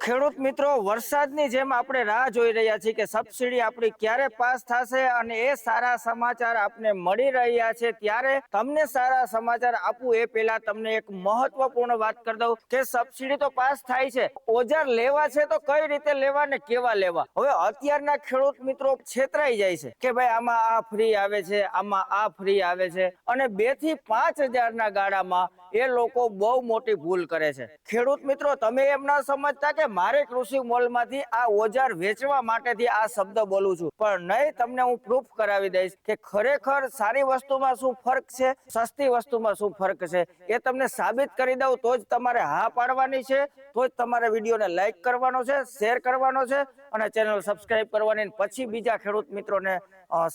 ખેડૂત મિત્રો, વરસાદની જેમ આપણે રાહ જોઈ રહ્યા છીએ કે સબસિડી આપણી ક્યારે પાસ થશે અને એ સારા સમાચાર આપને મળી રહ્યા છે. ત્યારે તમને સારા સમાચાર આપું એ પહેલા તમને એક મહત્વપૂર્ણ વાત કરી દઉં કે સબસિડી તો પાસ થાય છે, ઓજાર લેવા છે તો કઈ રીતે લેવા ને કેવા લેવા. હવે અત્યારના ખેડૂત મિત્રો છેતરાઈ જાય છે કે ભાઈ આમાં આ ફ્રી આવે છે, આમાં આ ફ્રી આવે છે, અને 2 થી 5,000 ના ગાળામાં એ લોકો બહુ મોટી ભૂલ કરે છે. ખેડૂત મિત્રો, તમે એમ ના સમજતા કે મારે કૃષિ મોલમાંથી આ ઓજાર વેચવા માટેથી આ શબ્દ બોલું છું, પણ નહીં, તમને હું પ્રૂફ કરાવી દઈશ કે ખરેખર સારી વસ્તુમાં શું ફરક છે, સસ્તી વસ્તુમાં શું ફરક છે, એ તમને સાબિત કરી દઉં તો જ તમારે હા પાડવાની છે, તો જ તમારે વિડીયોને લાઈક કરવાનો છે, શેર કરવાનો છે અને ચેનલ સબસ્ક્રાઇબ કરવાની. પછી બીજા ખેડૂત મિત્રોને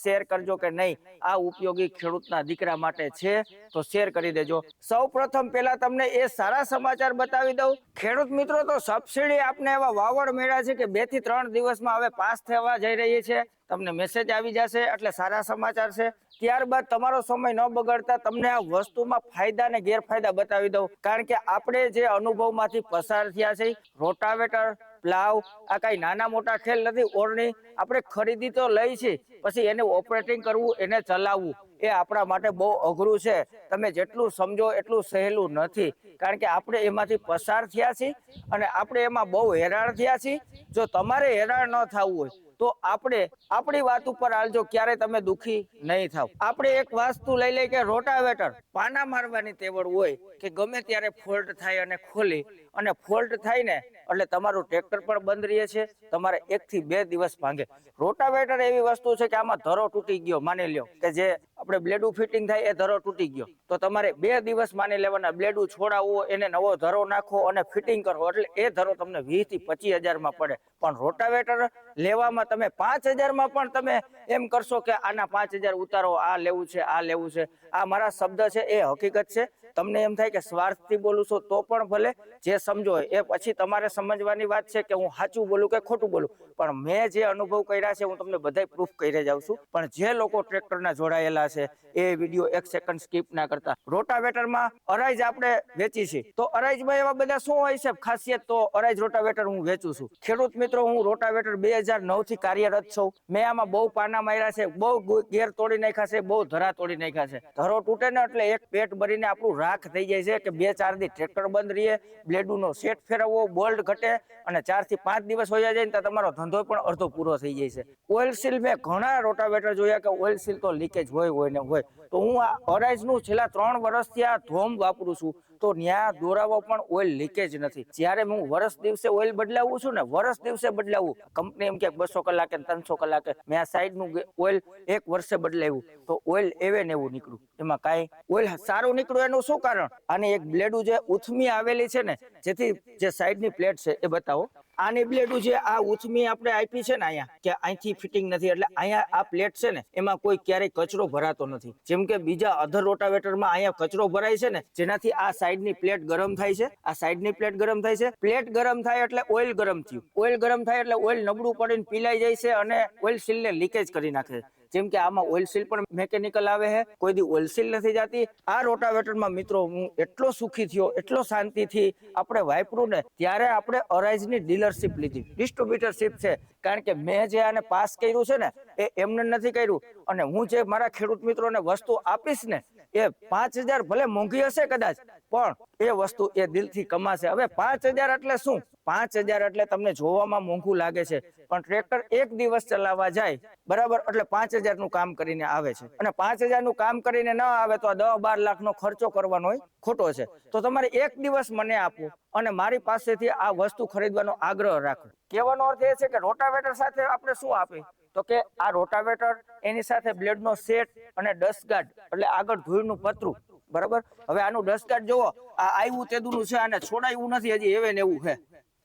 શેર કરજો કે નહીં આ ઉપયોગી ખેડૂતના દીકરા માટે છે તો શેર કરી દેજો. સૌ પ્રથમ પહેલા તમને એ સારા સમાચાર બતાવી દઉં ખેડૂત મિત્રો, તો સબસિડી આપને એવા વાવડ મેળા છે કે 2 થી 3 દિવસમાં હવે પાસ થવા જઈ રહી છે. તમને મેસેજ આવી જશે એટલે સારા સમાચાર છે. ત્યારબાદ તમારો સમય ન બગાડતા તમને આ વસ્તુમાં ફાયદા ને ગેરફાયદા બતાવી દઉં, કારણ કે આપણે જે અનુભવમાંથી પસાર થયા છે, રોટાવેટર, પ્લાવ, આ કઈ નાના મોટા ખેલ નથી. ઓરણી આપણે ખરીદી તો લઈ છે, પછી એને ઓપરેટિંગ કરવું, એને ચલાવવું એ આપણા માટે બહુ અઘરું છે. તમે જેટલું સમજો એટલું સહેલું નથી, કારણ કે આપણે એમાંથી પસાર થયા છીએ અને આપણે એમાં બહુ હેરાન થયા છીએ. જો તમારે હેરાન ન થવું હોય તો આપણે આપણી વાત ઉપર હાલજો, ક્યારે તમે દુખી નહીં થાવ. આપણે એક વસ્તુ લઈ લઈએ કે રોટાવેટર પાના મારવાની તેવડ હોય કે ગમે ત્યારે ફોલ્ટ થાય અને ખોલી અને ફોલ્ટ થાય ને એટલે તમારું ટ્રેક્ટર પણ બંધ રહે છે, તમારે 1 થી 2 દિવસ ભાંગે. રોટાવેટર એવી વસ્તુ છે કે આમાં ધરો તૂટી ગયો, માની લ્યો કે જે આપણે બ્લેડું ફિટિંગ થાય એ ધરો તૂટી ગયો તો તમારે 2 દિવસ માની લેવાના, બ્લેડું છોડાવવો, એને નવો ધરો નાખો અને ફિટિંગ કરો એટલે એ ધરો તમને 20 થી 25,000 માં પડે. પણ રોટાવેટર લેવામાં તમે 5,000 માં પણ તમે એમ કરશો કે આના 5,000 ઉતારો, આ લેવું છે, આ લેવું છે. આ મારા શબ્દ છે, એ હકીકત છે. તમને એમ થાય કે સ્વાર્થથી બોલું છું તો પણ ભલે, જે સમજો એ પછી તમારે સમજવાની વાત છે કે હું સાચું બોલું કે ખોટું બોલું. પણ મેં જે અનુભવ કર્યા છે હું તમને બધાય પ્રૂફ કરી જાઉં છું. પણ જે લોકો ટ્રેક્ટરના જોડાયેલા છે એ વિડીયો 1 સેકન્ડ સ્કીપ ના કરતા. રોટાવેટરમાં અરાઈજ આપણે વેચી છે, તો અરાઈજમાં એવા બધા શું હોય છે ખાસિયત, તો અરાઈજ રોટાવેટર હું વેચું છું. ખેડૂત મિત્રો, હું રોટાવેટર 2009 થી કાર્યરત છું. મેં આમાં બહુ પાના માર્યા છે, બહુ ગેર તોડી નાખ્યા છે, બહુ ધરા તોડી નાખ્યા છે. ધરો તૂટે ને એટલે એક પેટ ભરીને આપણું રાખ થઈ જાય છે કે 2-4 દી ટ્રેક્ટર બંધ રહીએ, બ્લેડુનો સેટ ફેરવવો, બોલ્ટ ઘટે અને 4 થી 5 દિવસ હોયા જાય ને તો તમારો ધંધો પણ અડધો પૂરો થઈ જાય છે. ઓઇલ સીલ, મેં ઘણા રોટાવેટર જોયા કે ઓઇલ સીલ તો લીકેજ હોય ને હોય. તો હું આ અરાઈજનું છેલ્લા 3 વર્ષથી આ ધોમ વાપરું છું, તો ન્યા દોરાવો પણ ઓઇલ લીકેજ નથી. જ્યારે હું વર્ષ દિવસે ઓઇલ બદલાવું છું ને, વર્ષ દિવસે બદલાવું, કંપની એમ કે 200 કલાકે 300 કલાકે, મેં આ સાઈડનું ઓઇલ 1 વર્ષે બદલાવ્યું તો ઓઇલ એવે ને એવું નીકળ્યું. એમાં કાંઈ ઓઇલ સારું નીકળ્યું એનું શું કારણ? આની એક બ્લેડું જે ઉથમી આવેલી છે ને, જેથી જે સાઈડની પ્લેટ છે એ બતાવો. આની બ્લેડું જે આ ઉથમી આપણે આપી છે ને અહીંયા, કે અહીંથી ફિટિંગ નથી, એટલે અહીંયા આ પ્લેટ છે ને એમાં કોઈ ક્યારેય કચરો ભરાતો નથી. જેમ કે બીજા અધર રોટાવેટરમાં અહીંયા કચરો ભરાય છે ને, જેનાથી આ સાઈડની પ્લેટ ગરમ થાય છે. આ સાઈડની પ્લેટ ગરમ થાય છે. પ્લેટ ગરમ થાય એટલે ઓઇલ ગરમ થયું. ઓઇલ ગરમ થાય એટલે ઓઇલ નબળું પડીને પીલાઈ જાય છે અને ઓઇલ સીલને લીકેજ કરી નાખે છે. જેમ કે આમાં ઓઇલ સીલ પણ મેકેનિકલ આવે છે, કોઈ દી ઓઇલ સીલ નથી જાતી. આ રોટાવેટરમાં મિત્રો હું એટલો સુખી થયો, એટલો શાંતિથી આપણે વાપરું ને, ત્યારે આપણે અરાઈજની ડીલરશીપ લીધી, ડિસ્ટ્રીબ્યુટરશીપ છે. કારણ કે મેં જે આને પાસ કર્યું છે ને એ એમને નથી કર્યું, અને હું જે મારા ખેડૂત મિત્રોને વસ્તુ આપીશ ને એ 5,000 ભલે મોંઘી હશે કદાચ, પણ એ વસ્તુ એ દિલથી કમાશે. હવે 5,000 એટલે શું? 5,000 એટલે તમને જોવામાં મોંઘું લાગે છે, પણ ટ્રેક્ટર 1 દિવસ ચલાવવા જાય બરાબર એટલે 5,000 નું કામ કરીને આવે છે. અને 5,000 નું કામ કરીને ના આવે તો 10-12 લાખ નો ખર્ચો કરવાનો હોય, ખોટો છે. તો તમારે 1 દિવસ મને આપો અને મારી પાસેથી આ વસ્તુ ખરીદવાનો આગ્રહ રાખો. કહેવાનો અર્થ એ છે કે રોટાવેટર સાથે આપણે શું આપે, તો કે આ રોટાવેટર, એની સાથે બ્લેડનો સેટ અને ડસ્ટગાર્ડ, એટલે આગળ ધૂળનું પતરું, બરાબર. હવે આનું ડસ્ટગાર્ડ જોવો, આ આવ્યું તેદુનું છે, આને છોડાયું નથી હજી, એવે ને એવું છે.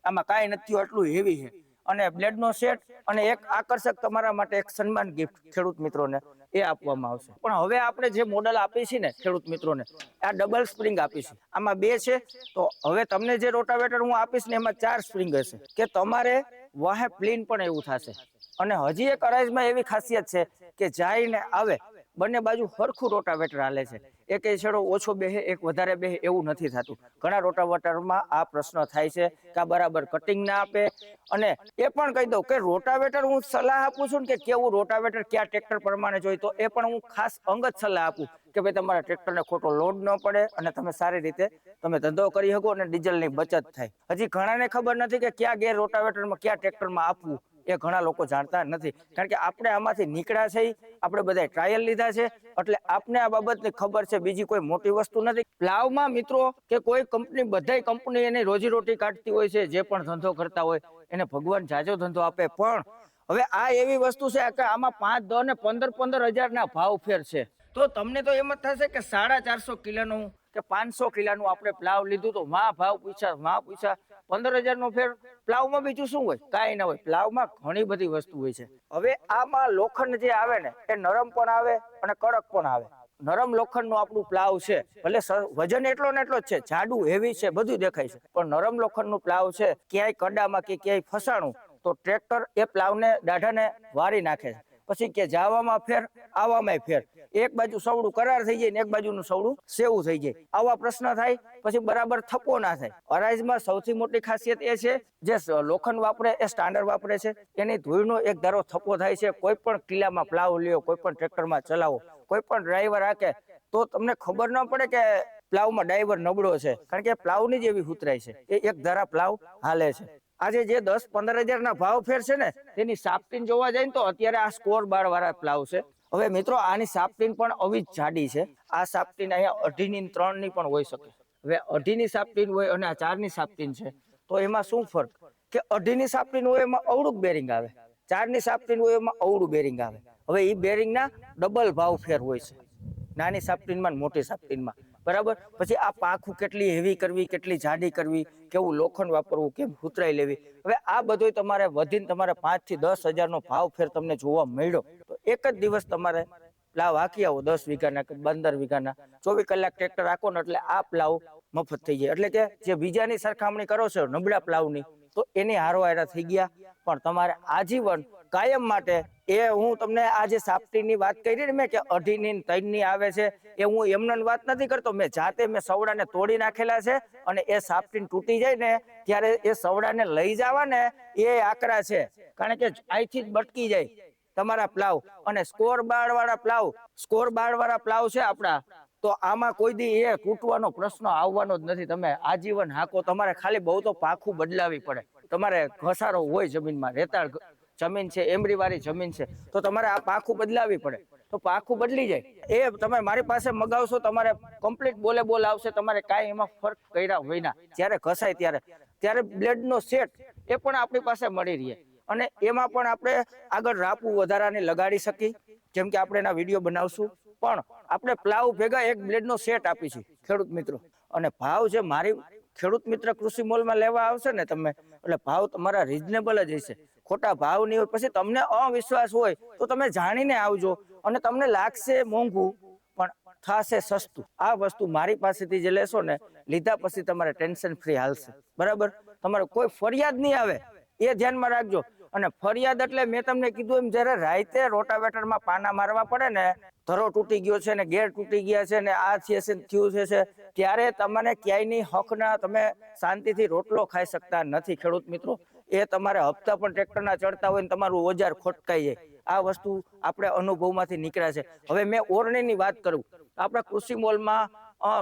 આમાં કાંઈ નથી, એટલું હેવી છે. અને બ્લેડનો સેટ અને એક આકર્ષક તમારા માટે એક સન્માન ગિફ્ટ ખેડૂત મિત્રોને એ આપવામાં આવશે. પણ હવે આપણે જે મોડલ આપી છે ને ખેડૂત મિત્રોને, આ ડબલ સ્પ્રિંગ આપી છે. આમાં 2 છે, તો હવે તમને જે રોટાવેટર હું આપીશ ને એમાં 4 સ્પ્રિંગ હશે કે તમારે વાહે પ્લીન પણ એવું થશે. અને હજી એક અરાઈજમાં એવી ખાસિયત છે કે જાય ને આવે બંને બાજુ સરખું રોટાવેટર હાલે છે. એક છેડો ઓછો બેહે એક વધારે બેહે એવું નથી થતું. ઘણા રોટાવેટરમાં આ પ્રશ્ન થાય છે કે આ બરાબર કટિંગ ના આપે. અને એ પણ કહી દઉં કે રોટાવેટર હું સલાહ આપું છું ને કે કેવું રોટાવેટર કયા ટ્રેક્ટર પ્રમાણે જોઈએ, તો એ પણ હું ખાસ અંગત સલાહ આપું કે ભાઈ તમારા ટ્રેક્ટરને ખોટો લોડ ન પડે અને તમે સારી રીતે તમે ધંધો કરી શકો અને ડીઝલની બચત થાય. હજી ઘણાને ખબર નથી કે ક્યાં ગેર રોટાવેટરમાં કયા ટ્રેક્ટરમાં આપવું, એ ઘણા લોકો જાણતા નથી. કારણ કે આપણે આમાંથી નીકળ્યા છે, આપણે બધા ટ્રાયલ લીધા છે, એટલે આપને આ બાબતની ખબર છે, બીજી કોઈ મોટી વસ્તુ નથી. પ્લાવમાં મિત્રો કે કોઈ કંપની, બધાય કંપની એની રોજીરોટી કાઢતી હોય છે. જે પણ ધંધો કરતા હોય એને ભગવાન જાજો ધંધો આપે, પણ હવે આ એવી વસ્તુ છે કે આમાં 5, 10 ને 15 હજારના ભાવ ફેર છે. તો તમને તો એમ જ થશે કે 450 કિલોનું કે 500 કિલોનું આપણે પ્લાવ લીધું તો ભાવ પૂછ્યા 15,000 ફેર. પ્લાવમાં બીજું શું હોય? કાંઈ ના હોય. પ્લાવમાં ઘણી બધી વસ્તુ હોય છે. હવે આમાં લોખંડ જે આવે ને એ નરમ પણ આવે અને કડક પણ આવે. નરમ લોખંડ નું આપણું પ્લાવ છે, ભલે વજન એટલો ને એટલો જ છે, જાડું હેવી છે, બધું દેખાય છે, પણ નરમ લોખંડ નું પ્લાવ છે. ક્યાંય કડામાં કે ક્યાંય ફસાણું તો ટ્રેક્ટર એ પ્લાવને દાઢાને વારી નાખે છે. પછી કે જાવામાં ફેર, આવામાં ફેર. એક બાજુ સવડું કરાર થઈ જાય ને એક બાજુનું સવડું સેવું થઈ જાય. આવા પ્રશ્ન થાય. પછી બરાબર થપ્પો ના થાય. અરાઈઝમાં સૌથી મોટી ખાસિયત એ છે જે લોખંડ વાપરે એ સ્ટાન્ડર્ડ વાપરે છે, એની ધૂળનો એક ધારો થપ્પો થાય છે. કોઈ પણ કિલ્લામાં પ્લાવ લ્યો, કોઈ પણ ટ્રેક્ટરમાં ચલાવો, કોઈ પણ ડ્રાઈવર હાકે તો તમને ખબર ન પડે કે પ્લાવમાં ડ્રાઈવર નબળો છે, કારણ કે પ્લાવની જ એવી ઉતરાય છે. એ એક ધારા પ્લાવ હાલે છે. આજે જે 10-15 હજારના ભાવ ફેર છે ને, તેની સાપટીન જોવા જાય ને તો અત્યારે આ સ્કોર બાર વાળા પ્લાવ છે. હવે મિત્રો આની સાપટીન પણ આવી જ જાડી છે. આ સાપટીન અહીંયા 2.5 ની 3 ની પણ હોઈ શકે. હવે 2.5 ની સાપટીન હોય અને આ 4 ની સાપટીન છે, તો એમાં શું ફરક? કે 2.5 ની સાપટીન હોય એમાં અવળું બેરિંગ આવે, 4 ની સાપટીન હોય એમાં અવળું બેરિંગ આવે. હવે એ બેરિંગના ડબલ ભાવ ફેર હોય છે, નાની સાપટીનમાં મોટી સાપટીનમાં. બરાબર. પછી આ પાંખું કેટલી હેવી કરવી, કેટલી જાડી કરવી, કેવું લોખંડ વાપરવું, કેમ ઉતરાઈ લેવી. હવે આ બધું તમારે વધીને તમારે 5 થી 10 હજારનો ભાવ ફેર તમને જોવા મળ્યો તો એક જ દિવસ તમારે પ્લાવ હાકી આવો 10 વીઘાના કે 15 વીઘાના, 24 કલાક ટ્રેક્ટર હાકો ને એટલે આ પ્લાવ મફત થઈ જાય. એટલે કે જે બીજાની સરખામણી કરો છો નબળા પ્લાવની, તો એની હારોહારા થઈ ગયા. પણ તમારે આજીવન કાયમ માટે એ હું તમને આ જે સાપટીની વાત કરી ને મેં કે 2.5 ની 3 ની આવે છે, એ હું એમને વાત નથી કરતો. મેં જાતે મેં સવડાને તોડી નાખેલા છે અને એ સાપટીન તૂટી જાય ને ત્યારે એ સવડાને લઈ જવા ને એ આંકડા છે. કારણ કે અહીંથી જ બટકી જાય તમારા પ્લાવ. અને સ્કોર બાર વાળા પ્લાવ છે આપડા, તો આમાં કોઈ દી એ તૂટવાનો પ્રશ્ન આવવાનો જ નથી. તમે આજીવન હાકો. તમારે ખાલી બહુ તો પાંખું બદલાવી પડે. તમારે ઘસારો હોય જમીનમાં, રેતાળ જમીન છે, એમરી વાળી જમીન છે, તો તમારે આ પાંખું બદલાવી પડે. તો પાંખું બદલી જાય. એ તમે મારી પાસે મગાવશો, તમારે કમ્પ્લીટ બોલે આવશે. તમારે કાંઈ એમાં ફરક કર્યા વિના જ્યારે ઘસાય ત્યારે બ્લેડનો સેટ એ પણ આપણી પાસે મળી રહે. અને એમાં પણ આપણે આગળ રાપું વધારાને લગાડી શકીએ, જેમ કે આપણે એના વિડીયો બનાવશું. પણ આપણે પ્લાવ ભેગા એક બ્લેડનો સેટ આપીશું ખેડૂત મિત્રો. અને ભાવ જે મારી ખેડૂત મિત્ર કૃષિ મોલમાં લેવા આવશે ને તમે, એટલે ભાવ તમારા રીઝનેબલ જ હશે. ખોટા ભાવ નહીં હોય. પછી તમને અવિશ્વાસ હોય તો તમે જાણીને આવજો, અને તમને લાગશે મોંઘું પણ થશે સસ્તું. આ વસ્તુ મારી પાસેથી જે લેશો ને, લીધા પછી તમારે ટેન્શન ફ્રી હાલશે. બરાબર. તમારે કોઈ ફરિયાદ નહીં આવે, એ ધ્યાનમાં રાખજો. અને ફરિયાદ એટલે મેં તમને કીધું એમ, જયારે રાતે રોટાવેટરમાં પાના મારવા પડે ને, ધરો તૂટી ગયો છે ને ગેર તૂટી ગયા છે ને આ થયું છે, ત્યારે તમને ક્યાંયની હકના તમે શાંતિથી રોટલો ખાઈ શકતા નથી ખેડૂત મિત્રો. એ તમારે હપ્તા પણ ટ્રેક્ટરના ચડતા હોય ને તમારું ઓજાર ખોટકાઈ જાય. આ વસ્તુ આપણે અનુભવમાંથી નીકળ્યા છે. હવે મેં ઓરણીની વાત કરું, આપણા કૃષિ મોલમાં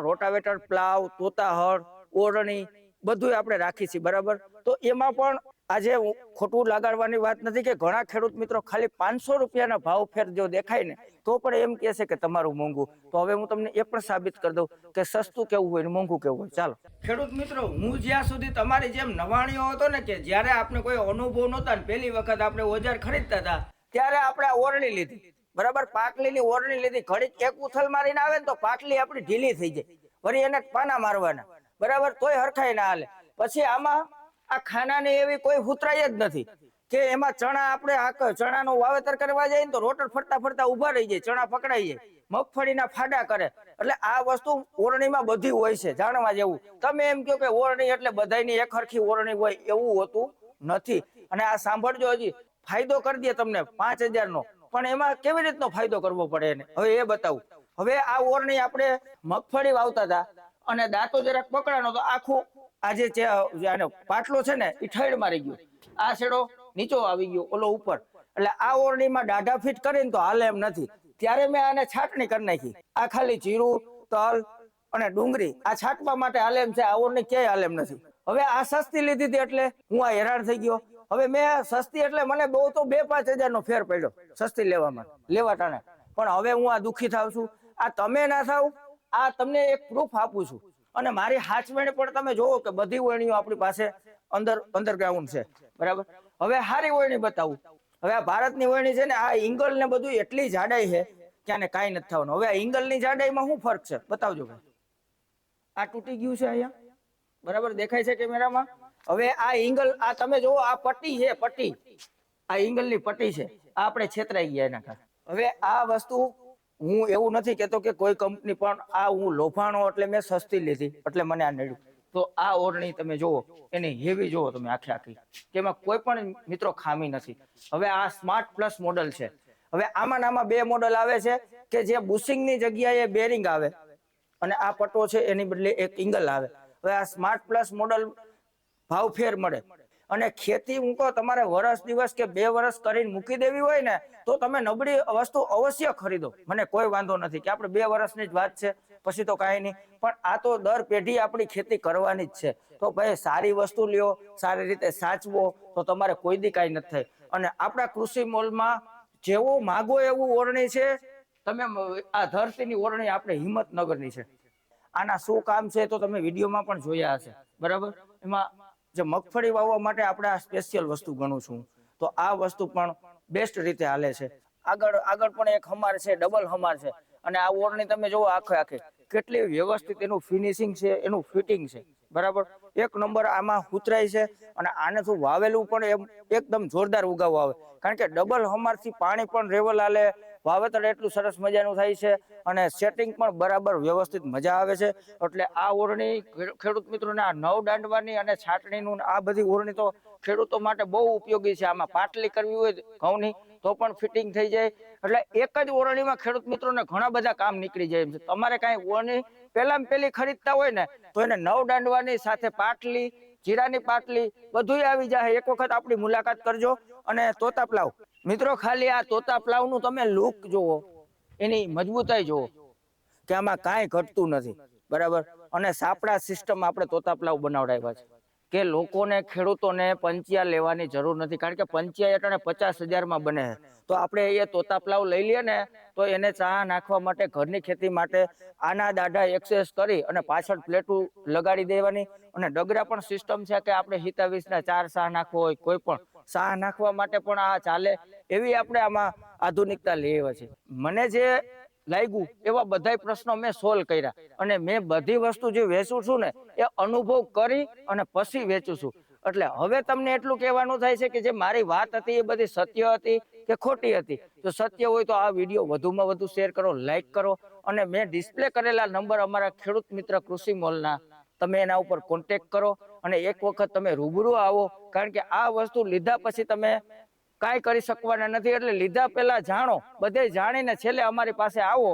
રોટાવેટર, પ્લાવ, તોતાહળ, ઓરણી બધું આપણે રાખી છીએ. બરાબર. તો એમાં પણ આજે ખોટું લગાડવાની વાત નથી કે ઘણા ખેડૂત મિત્રો ખાલી 500 રૂપિયાના ભાવ ફેર જો દેખાય ને તો પણ એમ કહે છે કે તમારું મોંઘું. તો હવે હું તમને એ પણ સાબિત કરી દઉં કે સસ્તું કેવું હોય ને મોંઘું કેવું હોય. ચાલો ખેડૂત મિત્રો, હું જ્યાં સુધી તમારી જેમ નવાણીઓ હતો ને, કે જ્યારે આપણે કોઈ અનુભવ નહોતા ને પહેલી વખત આપણે ઓજાર ખરીદતા હતા, ત્યારે આપણે ઓરણી લીધી. બરાબર. પાટલીની ઓરણી લીધી. ઘડીક એક ઉથલ મારીને આવે ને તો પાટલી આપણી ઢીલી થઈ જાય. વળી એને પાના મારવાના. બરાબર. તોય હરખાઈ ના હાલે. પછી આમાં આ ખાનાની એવી કોઈ હુતરાઈ જ નથી કે એમાં ચણા આપણે ચણાનું વાવેતર કરવા જાય ને તો રોટર ફરતા ફરતા ઉભા રહી જાય, ચણા પકડાઈ જાય, મગફળીના ફાડા કરે. એટલે આ વસ્તુ ઓરણીમાં બધી હોય છે, જાણવા જેવું. તમે એમ કહો કે ઓરણી એટલે બધાની એક હરખી ઓરણી હોય, એવું હોતું નથી. અને આ સાંભળજો, હજી ફાયદો કરી દે તમને 5,000 નો, પણ એમાં કેવી રીતનો ફાયદો કરવો પડે એને, હવે એ બતાવું. હવે આ ઓરણી આપણે મગફળી વાવતા હતા અને દાંતો જરાક પકડાનો તો આખું આજે આનો પાટલો છે ને એ ઠેડ મારી ગયો, આ છેડો નીચો આવી ગયો, ઓલો ઉપર. એટલે આ ઓરણીમાં દાઢા ફીટ કરીને તો હાલે એમ નથી. ત્યારે મેં આને છાટણી કરી નાખી. આ ખાલી જીરું, તલ અને ડુંગળી આ છાંટવા માટે હાલે એમ છે, આ ઓરણી ક્યાંય હાલે એમ નથી. હવે આ સસ્તી લીધી હતી એટલે હું આ હેરાન થઈ ગયો. હવે મેં સસ્તી એટલે મને બહુ તો 2-5 હજારનો ફેર પડ્યો સસ્તી લેવામાં, લેવા ટાણે. પણ હવે હું આ દુઃખી થાવ છું. આ તમે ના થાવ, આ તમને એક પ્રૂફ આપું છું. અને મારી હાચવેણી પણ તમે જોવો કે બધી ઓરણીઓ આપણી પાસે અંડરગ્રાઉન્ડ છે, બરાબર. હવે હારી ઓરણી બતાવું. હવે આ ભારતની ઓરણી છે ને, આ ઇંગલ ને બધું એટલી જાડાઈ છે કે આને કાંઈ નથી થવાનું. હવે આ ઇંગલ ની જાડાઈમાં શું ફરક છે બતાવજો ભાઈ. આ તૂટી ગયું છે અહીંયા, બરાબર દેખાય છે કેમેરામાં. હવે આ ઇંગલ, આ તમે જોવો આ પટ્ટી છે, પટ્ટી આ ઇંગલ ની પટ્ટી છે. આ આપણે છેતરાઈ ગયા એના કારણે. હવે આ વસ્તુ હું એવું નથી કેતો કે કોઈ કંપની, પણ આ હું લોભાણો એટલે મેં સસ્તી લીધી એટલે મને આ નડ્યું. તો આ ઓરણી તમે જુઓ, એની હેવી જુઓ તમે આખી કે એમાં કોઈ પણ મિત્રો ખામી નથી. હવે આ સ્માર્ટ પ્લસ મોડલ છે. હવે આમાં 2 મોડલ આવે છે કે જે બુશિંગ ની જગ્યાએ બેરિંગ આવે અને આ પટ્ટો છે એની બદલે એક ઇંગલ આવે. હવે આ સ્માર્ટ પ્લસ મોડલ ભાવ ફેર મળે. અને ખેતી હું કહું તમારે વર્ષ દિવસ કે 2 વર્ષ કરીને મૂકી દેવી હોય ને તો તમે નબળી વસ્તુ અવશ્ય ખરીદો. મને કોઈ વાંધો નથી કે આપણે 2 વર્ષની જ વાત છે પછી તો કાંઈ નહીં. પણ આ તો દર પેઢી આપણી ખેતી કરવાની જ છે. તો ભાઈ સારી વસ્તુ લ્યો, સારી રીતે સાચવો તો તમારે કોઈ દી કાંઈ નથી થાય. અને આપણા કૃષિ મોલમાં જેવું માગો એવું ઓરણી છે. તમે આ ધરતીની ઓરણી આપણે હિંમતનગરની છે. આના શું કામ છે તો તમે વિડીયોમાં પણ જોયા હશે, બરાબર. એમાં જે મગફળી વાવવા માટે આપણે આ સ્પેશિયલ વસ્તુ ગણું છું. તો આ વસ્તુ પણ બેસ્ટ રીતે હાલે છે. આગળ પણ એક હમાર છે, ડબલ હમાર છે. અને આ ઓરણી તમે જોવો આખે કેટલી વ્યવસ્થિત એનું ફિનિશિંગ છે, એનું ફિટિંગ છે, બરાબર. એક નંબર આમાં ઉતરાય છે. અને આને શું વાવેલું પણ એકદમ જોરદાર ઉગાવો આવે. કારણ કે ડબલ હમાર થી પાણી પણ રેવલ હાલે, વાવેતર એટલું સરસ મજાનું થાય છે અને સેટિંગ પણ બરાબર વ્યવસ્થિત મજા આવે છે. એટલે આ ઓરણી ખેડૂત મિત્રોને આ નવ દાંડવાની અને છાટણીનું આ બધી ઓરણી તો ખેડૂતો માટે બહુ ઉપયોગી છે. આમાં પાટલી કરવી હોય ઘઉંની તો પણ ફિટિંગ થઈ જાય. એટલે એક જ ઓરણીમાં ખેડૂત મિત્રોને ઘણા બધા કામ નીકળી જાય એમ છે. તમારે કાંઈ ઓરણી પહેલી ખરીદતા હોય ને તો એને 9 દાંડવાની સાથે પાટલી, જીરાની પાટલી બધું આવી જાય. એક વખત આપણી મુલાકાત કરજો. અને તોતા પ્લાવ મિત્રો, ખાલી આ તોતા પ્લાવ નું તમે લુક જુઓ, એની મજબૂતાઈ જુઓ કે આમાં કાંઈ ઘટતું નથી, બરાબર. અને સાપડા સિસ્ટમ આપણે તોતા પ્લાવ બનાવડાવ્યા છે કે લોકોને, ખેડૂતોને પંચિયા લેવાની જરૂર નથી. કારણ કે પંચિયા એટલે 50,000માં બને છે. તો આપણે એ તોતા પ્લાવ લઈ લઈએ ને તો એને ચા નાખવા માટે, ઘરની ખેતી માટે આના દાઢા એક્સેસ કરી અને પાછળ પ્લેટું લગાડી દેવાની. અને ડગરા પણ સિસ્ટમ છે કે આપણે 27ના 4 શાહ નાખવો હોય, કોઈ પણ શાહ નાખવા માટે પણ આ ચાલે. એવી આપણે આમાં આધુનિકતા લઈ આવ્યા છે. મને જે લાગ્યું એવા બધા પ્રશ્નો મેં સોલ્વ કર્યા. અને મેં બધી વસ્તુ જે વેચું છું ને એ અનુભવ કરી અને પછી વેચું છું. એટલે હવે તમને એટલું કહેવાનું થાય છે કે જે મારી વાત હતી એ બધી સત્ય હતી કે ખોટી હતી. તો સત્ય હોય તો આ વિડીયો વધુમાં વધુ શેર કરો, લાઈક કરો. અને મેં ડિસ્પ્લે કરેલા નંબર અમારા ખેડૂત મિત્ર કૃષિ મોલના, તમે એના ઉપર કોન્ટેક્ટ કરો અને એક વખત તમે રૂબરૂ આવો. કારણ કે આ વસ્તુ લીધા પછી તમે કાંઈ કરી શકવાના નથી. એટલે લીધા પહેલા જાણો, બધે જાણીને છેલ્લે અમારી પાસે આવો,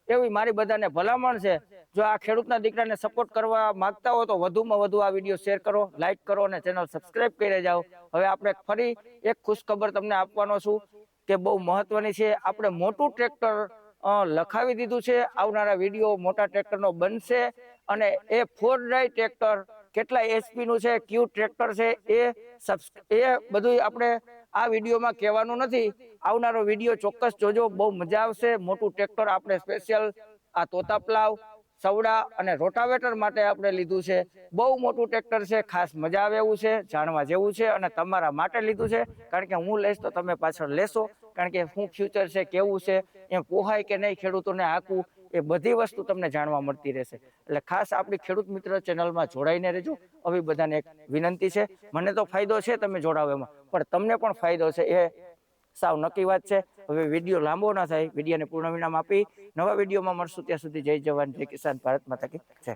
એવી મારી બધાને ભલામણ છે. જો આ ખેડૂતના દીકરાને સપોર્ટ કરવા માંગતા હો તો વધુમાં વધુ આ વિડીયો શેર કરો, લાઈક કરો અને ચેનલ સબસ્ક્રાઇબ કરી જાઓ. હવે આપણે ફરી એક ખુશખબર તમને આપવાનો છું કે બહુ મહત્વની છે. આપણે મોટું ટ્રેક્ટર લખાવી દીધું છે. આવનારા વિડીયો મોટા ટ્રેક્ટરનો બનશે. અને એ 4 ડ્રાઈવ ટ્રેક્ટર કેટલા HP નું છે, ક્યુ ટ્રેક્ટર છે, એ બધું આપણે આ વિડીયોમાં કહેવાનું નથી. આવનારો વિડીયો ચોક્કસ જોજો, બહુ મજા આવશે. મોટું ટ્રેક્ટર આપણે સ્પેશિયલ આ તોતા પ્લાવ, સવડા અને રોટાવેટર માટે આપણે લીધું છે. બહુ મોટું ટ્રેક્ટર છે, ખાસ મજા આવે એવું છે, જાણવા જેવું છે. અને તમારા માટે લીધું છે. કારણ કે હું લઈશ તો તમે પાછળ લેશો. કારણ કે શું ફ્યુચર છે, કેવું છે, એમ પોહાય કે નહીં ખેડૂતોને હાંકવું, એ બધી વસ્તુ તમને જાણવા મળતી રહેશે. એટલે ખાસ આપણી ખેડૂત મિત્ર ચેનલમાં જોડાઈને રહેજો. આવી બધાને એક વિનંતી છે. મને તો ફાયદો છે તમે જોડાવો એમાં, પણ તમને પણ ફાયદો છે એ સાવ નક્કી વાત છે. હવે વિડીયો લાંબો ના થાય, વિડીયોને પૂર્ણ વિરામ આપી નવા વિડીયોમાં મળશું. ત્યાં સુધી જય જવાન, જય કિસાન, ભારત માતા કી જય.